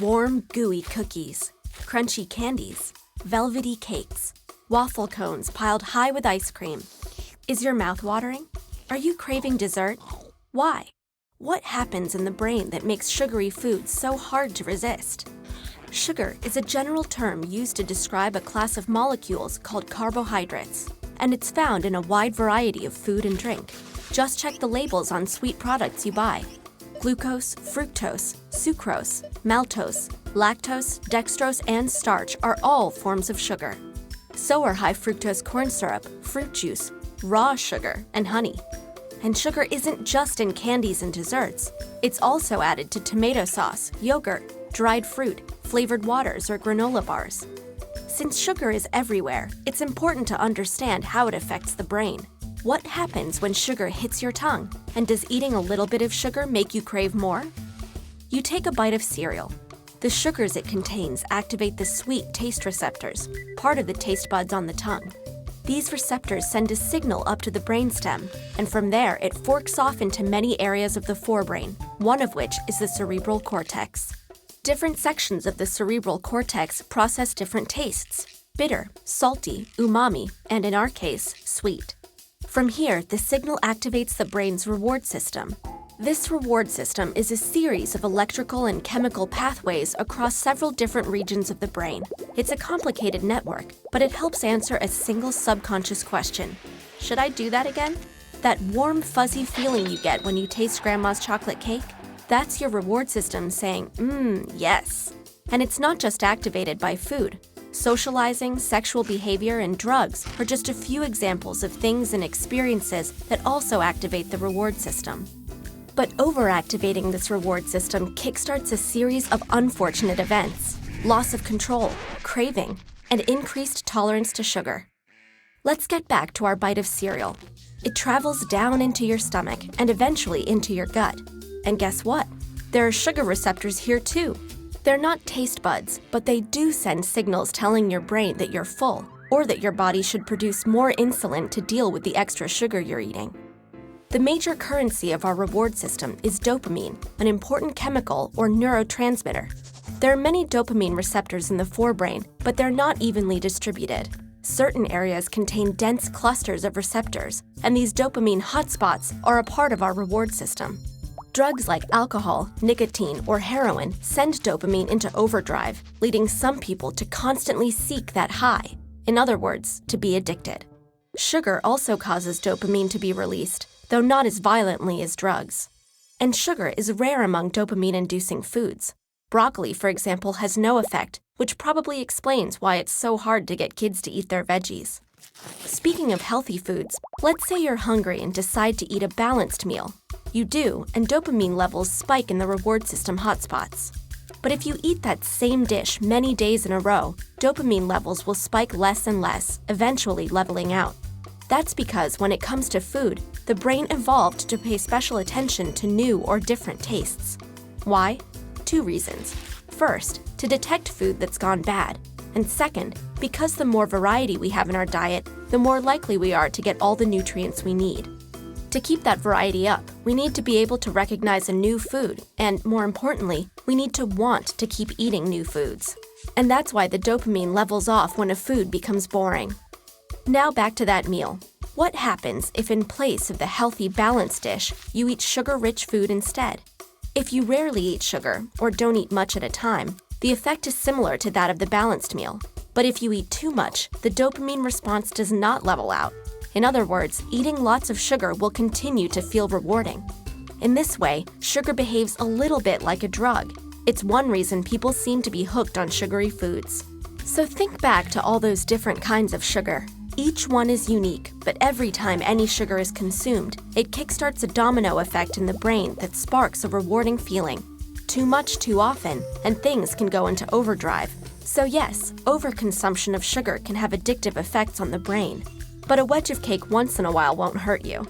warm, gooey cookies, crunchy candies, velvety cakes, waffle cones piled high with ice cream. Is your mouth watering? Are you craving dessert? Why? What happens in the brain that makes sugary foods so hard to resist? Sugar is a general term used to describe a class of molecules called carbohydrates, and it's found in a wide variety of food and drink. Just check the labels on sweet products you buy. Glucose, fructose, sucrose, maltose, lactose, dextrose, and starch are all forms of sugar. So are high fructose corn syrup, fruit juice, raw sugar, and honey. And sugar isn't just in candies and desserts. It's also added to tomato sauce, yogurt, dried fruit, flavored waters, or granola bars. Since sugar is everywhere, it's important to understand how it affects the brain. What happens when sugar hits your tongue? And does eating a little bit of sugar make you crave more? You take a bite of cereal. The sugars it contains activate the sweet taste receptors, part of the taste buds on the tongue. These receptors send a signal up to the brainstem, and from there it forks off into many areas of the forebrain, one of which is the cerebral cortex. Different sections of the cerebral cortex process different tastes: bitter, salty, umami, and in our case, sweet. From here, the signal activates the brain's reward system. This reward system is a series of electrical and chemical pathways across several different regions of the brain. It's a complicated network, but it helps answer a single subconscious question. Should I do that again? That warm, fuzzy feeling you get when you taste grandma's chocolate cake? That's your reward system saying, yes. And it's not just activated by food. Socializing, sexual behavior, and drugs are just a few examples of things and experiences that also activate the reward system. But overactivating this reward system kickstarts a series of unfortunate events: loss of control, craving, and increased tolerance to sugar. Let's get back to our bite of cereal. It travels down into your stomach and eventually into your gut. And guess what? There are sugar receptors here too. They're not taste buds, but they do send signals telling your brain that you're full, or that your body should produce more insulin to deal with the extra sugar you're eating. The major currency of our reward system is dopamine, an important chemical or neurotransmitter. There are many dopamine receptors in the forebrain, but they're not evenly distributed. Certain areas contain dense clusters of receptors, and these dopamine hotspots are a part of our reward system. Drugs like alcohol, nicotine, or heroin send dopamine into overdrive, leading some people to constantly seek that high. In other words, to be addicted. Sugar also causes dopamine to be released, though not as violently as drugs. And sugar is rare among dopamine-inducing foods. Broccoli, for example, has no effect, which probably explains why it's so hard to get kids to eat their veggies. Speaking of healthy foods, let's say you're hungry and decide to eat a balanced meal. You do, and dopamine levels spike in the reward system hotspots. But if you eat that same dish many days in a row, dopamine levels will spike less and less, eventually leveling out. That's because when it comes to food, the brain evolved to pay special attention to new or different tastes. Why? 2 reasons. First, to detect food that's gone bad. And second, because the more variety we have in our diet, the more likely we are to get all the nutrients we need. To keep that variety up, we need to be able to recognize a new food, and more importantly, we need to want to keep eating new foods. And that's why the dopamine levels off when a food becomes boring. Now back to that meal. What happens if in place of the healthy, balanced dish, you eat sugar-rich food instead? If you rarely eat sugar, or don't eat much at a time, the effect is similar to that of the balanced meal. But if you eat too much, the dopamine response does not level out. In other words, eating lots of sugar will continue to feel rewarding. In this way, sugar behaves a little bit like a drug. It's one reason people seem to be hooked on sugary foods. So think back to all those different kinds of sugar. Each one is unique, but every time any sugar is consumed, it kickstarts a domino effect in the brain that sparks a rewarding feeling. Too much too often, and things can go into overdrive. So yes, overconsumption of sugar can have addictive effects on the brain. But a wedge of cake once in a while won't hurt you.